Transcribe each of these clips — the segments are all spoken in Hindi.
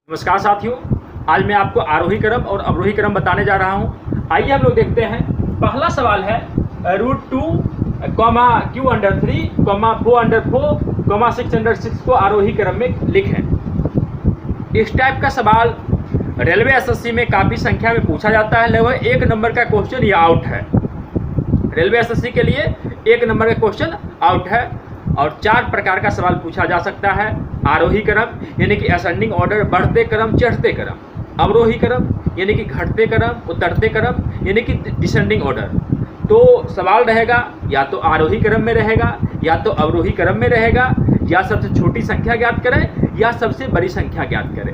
नमस्कार साथियों, आज मैं आपको आरोही क्रम और अवरोही क्रम बताने जा रहा हूं। आइए हम लोग देखते हैं। पहला सवाल है √2, Q/3, 4/4, 6/6 को आरोही क्रम में लिखें। इस टाइप का सवाल रेलवे एसएससी में काफ़ी संख्या में पूछा जाता है। लगभग 1 नंबर का क्वेश्चन ये आउट है। रेलवे एसएससी के लिए 1 नंबर का क्वेश्चन आउट है और 4 प्रकार का सवाल पूछा जा सकता है। आरोही क्रम यानी कि असेंडिंग ऑर्डर, बढ़ते क्रम, चढ़ते क्रम। अवरोही क्रम यानी कि घटते क्रम, उतरते क्रम यानी कि डिसेंडिंग ऑर्डर। तो सवाल रहेगा या तो आरोही क्रम में रहेगा या तो अवरोही क्रम में रहेगा, या सबसे छोटी संख्या ज्ञात करें या सबसे बड़ी संख्या ज्ञात करें।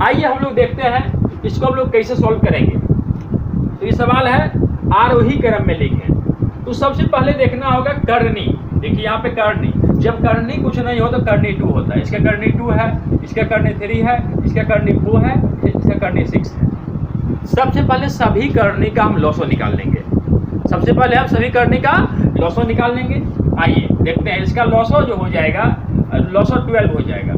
आइए हम लोग देखते हैं इसको हम लोग कैसे सॉल्व करेंगे। तो ये सवाल है आरोही क्रम में लिखें। तो सबसे पहले देखना होगा करनी। देखिए यहाँ पे करनी, जब करनी कुछ नहीं हो तो करनी 2 होता है। इसका करनी 2 है, इसका करनी 3 है, इसका करनी 4 है, इसका करनी 6 है। सबसे पहले सभी करनी का हम लॉसो निकाल लेंगे। सबसे पहले हम सभी करनी का लॉसो निकाल लेंगे। आइए देखते हैं। इसका लॉसो जो हो जाएगा, लॉसो 12 हो जाएगा।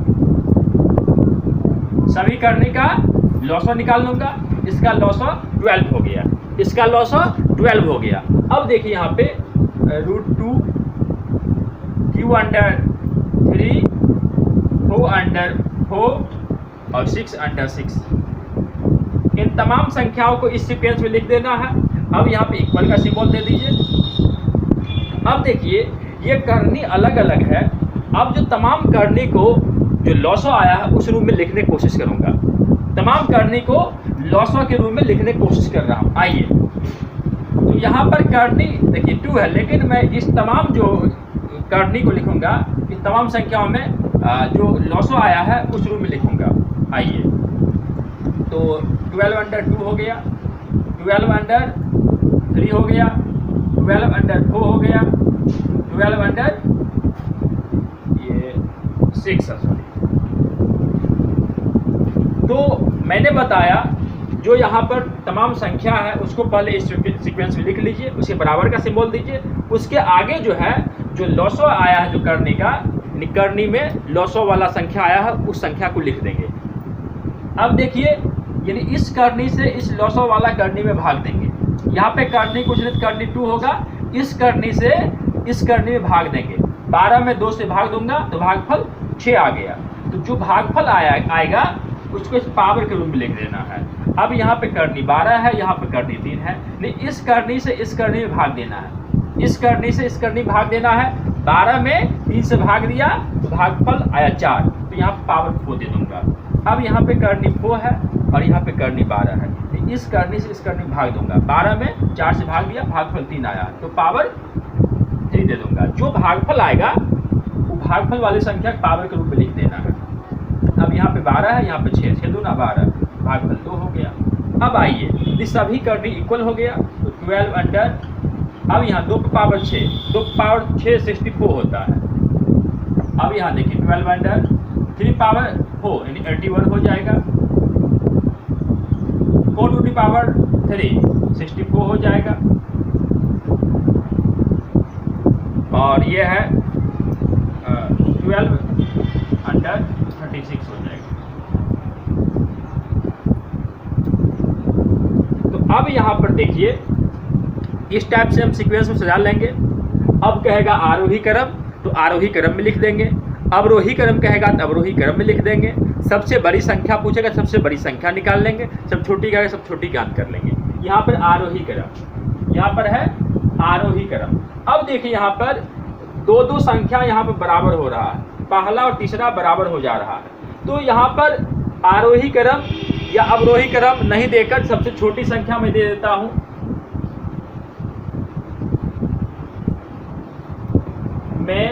सभी करनी का लॉसो निकाल लूंगा। इसका लॉसो 12 हो गया, इसका लॉसो 12 हो गया। अब देखिए यहाँ पे √2, Q/3, 4/4 और 6/6। इन तमाम संख्याओं को इस सीक्वेंस में लिख देना है। अब यहाँ पे इक्वल का सिंबल दे दीजिए। अब देखिए ये करनी अलग अलग है। अब जो तमाम करनी को जो लॉसो आया है उस रूप में लिखने की कोशिश करूंगा। तमाम करनी को लॉसो के रूप में लिखने की कोशिश कर रहा हूँ। आइए, तो यहाँ पर करनी देखिए 2 है, लेकिन मैं इस तमाम जो करनी को लिखूंगा, इस तमाम संख्याओं में जो लॉसो आया है उस रूप में लिखूंगा। आइए, तो 12/2 हो गया, 12/3 हो गया, 12/4 हो गया, 12/6 सॉरी। तो मैंने बताया जो यहाँ पर तमाम संख्या है उसको पहले इस सीक्वेंस में लिख लीजिए, उसके बराबर का सिंबल दीजिए। उसके आगे जो है जो लॉसो आया है जो करनी का, करनी में लॉसो वाला संख्या आया है उस संख्या को लिख देंगे। अब देखिए यानी इस करनी से इस लॉसो वाला करनी में भाग देंगे। यहाँ पे करनी कुछ नहीं, करनी 2 होगा। इस करनी से इस करनी में भाग देंगे। 12 में 2 से भाग दूंगा तो भागफल 6 आ गया। तो जो भागफल आएगा उसको इस पावर के रूप में लिख देना है। अब यहाँ पे करनी 12 है, यहाँ पे करनी 3 है। नहीं, इस करनी से इस करनी में भाग देना है, इस करनी से इस करनी भाग देना है। 12 में 3 से भाग दिया तो भागफल आया 4, तो यहाँ पावर 4 दे दूंगा। अब यहाँ पे करनी 4 है और यहाँ पे करनी 12 है। इस करनी से इस करनी में भाग दूंगा। 12 में 4 से भाग दिया, भागफल 3 आया, तो पावर 3 दे दूंगा। जो भागफल आएगा वो भागफल वाली संख्या पावर के रूप में लिख देना है। अब यहाँ पे 12 है, यहाँ पे 6, 6 दूना 12, भागफल 2 हो गया। अब आइए, ये सभी करनी इक्वल हो गया, तो 12/, अब यहाँ 2 की पावर 6, 2 की पावर 6 64 होता है। अब यहाँ देखिए 12/, 3 पावर 4 यानी 81 हो जाएगा। 4 टू दी पावर 3 64 हो जाएगा। और ये है 12/36 हो जाएगा। तो अब यहाँ पर देखिए इस टाइप से हम सीक्वेंस में सजा लेंगे। अब कहेगा आरोही क्रम तो आरोही क्रम में लिख देंगे। अवरोही क्रम कहेगा तो अवरोही क्रम में लिख देंगे। सबसे बड़ी संख्या पूछेगा, सबसे बड़ी संख्या निकाल लेंगे। सब छोटी कहेगा, सब छोटी ज्ञात कर लेंगे। यहाँ पर आरोही क्रम, यहाँ पर है आरोही क्रम। अब देखिए यहाँ पर 2 संख्या यहाँ पर बराबर हो रहा है, पहला और तीसरा बराबर हो जा रहा है। तो यहाँ पर आरोही क्रम या अवरोही क्रम नहीं देकर सबसे छोटी संख्या में दे देता हूँ। मैं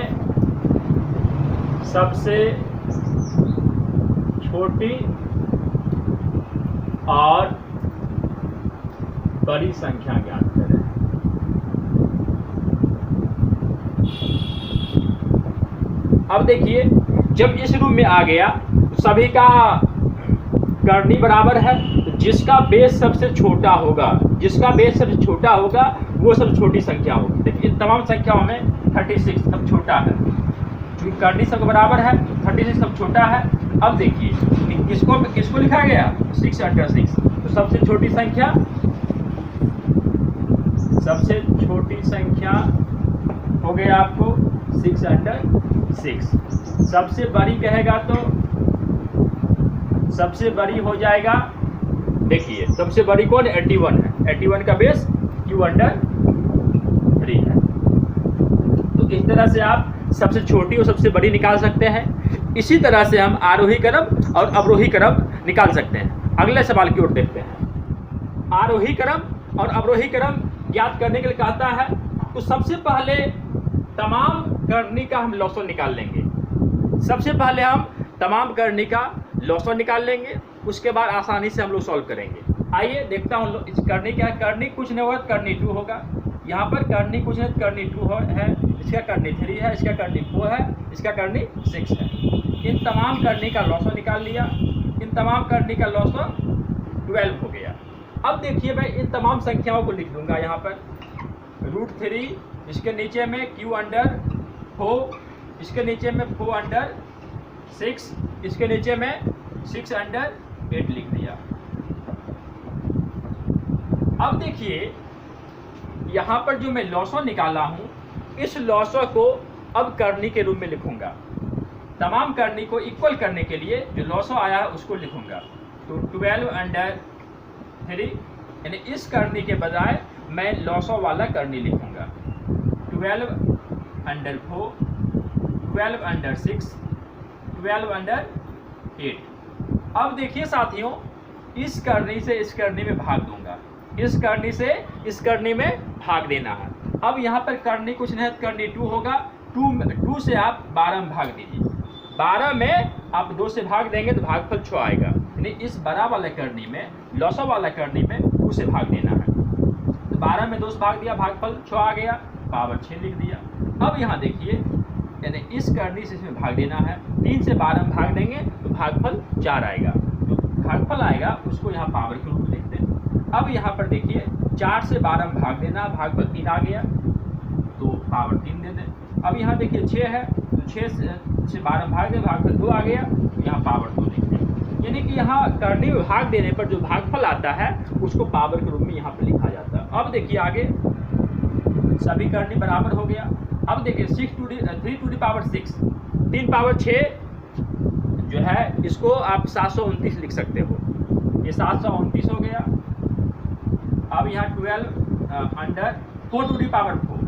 सबसे छोटी और बड़ी संख्या ज्ञात करें। अब देखिए जब इस रूप में आ गया सभी का करनी बराबर है, तो जिसका बेस सबसे छोटा होगा, जिसका बेस सबसे छोटा होगा वो सबसे छोटी संख्या होगी। देखिए इन तमाम संख्याओं में 36 सब छोटा है, क्योंकि करनी सब बराबर है, 36 सब छोटा है। अब देखिए किसको किसको लिखा गया 6 अंडर 6। तो सबसे छोटी संख्या हो गया आपको 6 अंडर 6। सबसे बड़ी कहेगा तो सबसे बड़ी हो जाएगा, देखिए सबसे बड़ी कौन 81 है, 81 का बेस q अंडर 3 है। तो इस तरह से आप सबसे छोटी और सबसे बड़ी निकाल सकते हैं। इसी तरह से हम आरोही क्रम और अवरोही क्रम निकाल सकते हैं। अगले सवाल की ओर देखते हैं। आरोही क्रम और अवरोही क्रम ज्ञात करने के लिए कहता है, तो सबसे पहले तमाम करनी का हम लॉसो निकाल लेंगे। सबसे पहले हम तमाम करनी का लॉसो निकाल लेंगे, उसके बाद आसानी से हम लोग सॉल्व करेंगे। आइए देखता हूँ इस करनी क्या है। करनी कुछ नहीं होगा, करनी 2 होगा। यहाँ पर करनी कुछ नहीं, करनी 2 है, इसका करनी 3 है, इसका करनी 4 है, इसका करनी 6 है। इन तमाम करनी का लॉसो निकाल लिया। इन तमाम करनी का लॉसो 12 हो गया। अब देखिए मैं इन तमाम संख्याओं को लिख दूंगा यहाँ पर। √3, इसके नीचे में q अंडर 4, इसके नीचे में 4 अंडर 6, इसके नीचे में 6 अंडर 8 लिख दिया। अब देखिए यहाँ पर जो मैं लॉसो निकाला हूँ, इस लॉसो को अब करनी के रूप में लिखूंगा। तमाम करनी को इक्वल करने के लिए जो लॉसो आया है उसको लिखूंगा। तो 12 अंडर 3, यानी इस करनी के बजाय मैं लॉसो वाला करनी लिखूंगा। 12 अंडर 4, 12 अंडर 6, 12 अंडर 8। अब देखिए साथियों, इस करनी से इस करनी में भाग दूंगा, इस करनी से इस करनी में भाग देना है। अब यहाँ पर करनी कुछ नहीं, करनी 2 होगा। 2 से आप 12 में भाग दीजिए। 12 में आप 2 से भाग देंगे तो भागफल 6 आएगा। यानी इस बड़ा वाले करनी में, लॉसो वाला करनी में 2 से भाग देना है। तो 12 में 2 से भाग दिया, भागफल 6 आ गया, पावर 6 लिख दिया। अब यहाँ देखिए, यानी इस करनी से इसमें भाग देना है। 3 से 12 में भाग देंगे तो भागफल 4 आएगा। तो भागफल आएगा उसको यहाँ पावर के रूप में लिखते हैं। अब यहाँ पर देखिए 4 से 12 में भाग देना, भागफल 3 आ गया तो पावर 3 दे दें। अब यहाँ देखिए 6 है, तो 6 से 12 में भाग दें, भागफल 2 आ गया तो यहाँ पावर 2 लिखते हैं। यानी कि यहाँ करनी में भाग देने पर जो भागफल आता है उसको पावर के रूप में यहाँ पर लिखा जाता है। अब देखिए आगे सभी करनी बराबर हो गया। अब देखिए 3 टू दी पावर 6, 3 पावर 6 जो है इसको आप 729 लिख सकते हो। ये 729 हो गया। अब यहाँ 12 under 4 to the power 4,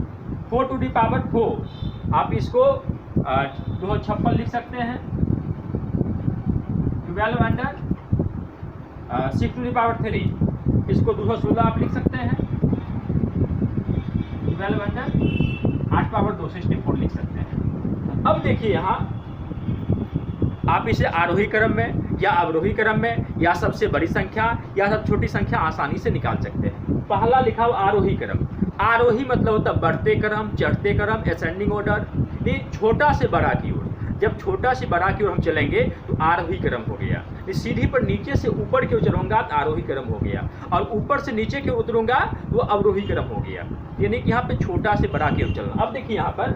4 to the power 4 आप इसको 256 लिख सकते हैं। 12 अंडर 6 टू दी पावर 3 इसको 216 आप लिख सकते हैं। 12 अंडर 8 पावर 2 64 लिख सकते हैं। अब देखिए यहाँ आप इसे आरोही क्रम में या अवरोही क्रम में या सबसे बड़ी संख्या या सबसे छोटी संख्या आसानी से निकाल सकते हैं। पहला लिखा हुआ आरोही क्रम। आरोही मतलब होता है बढ़ते क्रम, चढ़ते क्रम, असेंडिंग ऑर्डर। ये छोटा से बड़ा की ओर, जब छोटा से बड़ा की ओर हम चलेंगे तो आरोही क्रम हो गया। इस सीढ़ी पर नीचे से ऊपर की ओर चलूंगा तो आरोही क्रम हो गया, और ऊपर से नीचे की ओर उतरूंगा तो अवरोही क्रम हो गया। यानी कि यहाँ पे छोटा से बड़ा की ओर चलना। अब देखिए यहाँ पर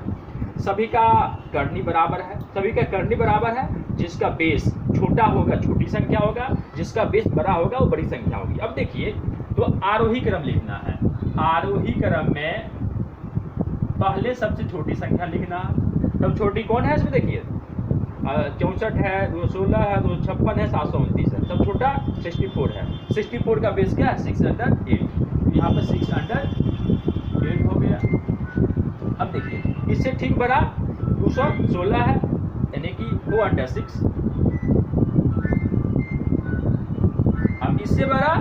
सभी का करनी बराबर है, सभी का करनी बराबर है। जिसका बेस छोटा होगा छोटी संख्या होगा, जिसका बेस बड़ा होगा वो बड़ी संख्या होगी। अब देखिए तो आरोही क्रम लिखना है। आरोही क्रम में पहले सबसे छोटी संख्या लिखना है। सब छोटी कौन है इसमें देखिए 64 है, 216 है, 256 है, 729 है। सब छोटा 64 है। 64 का बेस क्या है 6 अंडर 8। यहाँ पर 6 अंडर 8 हो गया। अब देखिए इससे ठीक बड़ा 216 है, यानी कि 4 अंडर 6। अब इससे बड़ा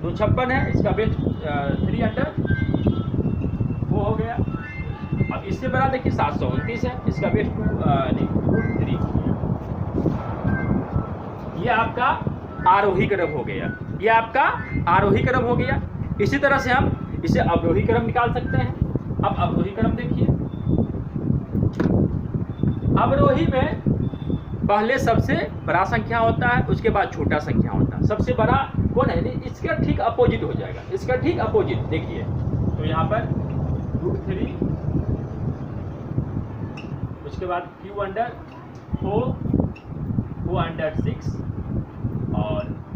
256 है, इसका बेस 3 अंडर 4 हो गया। अब इससे बड़ा देखिए 729 है, इसका बेस 2√3। ये आपका आरोही क्रम हो गया। ये आपका आरोही क्रम हो गया। इसी तरह से हम इसे अवरोही क्रम निकाल सकते हैं। अब अवरोही क्रम देखिए। अवरोही में पहले सबसे बड़ा संख्या होता है, उसके बाद छोटा संख्या होता है। सबसे बड़ा कौन है, इसका ठीक अपोजिट हो जाएगा, इसका ठीक अपोजिट देखिए। तो यहाँ पर √3, उसके बाद q अंडर 4, 4 अंडर 6, ऑल।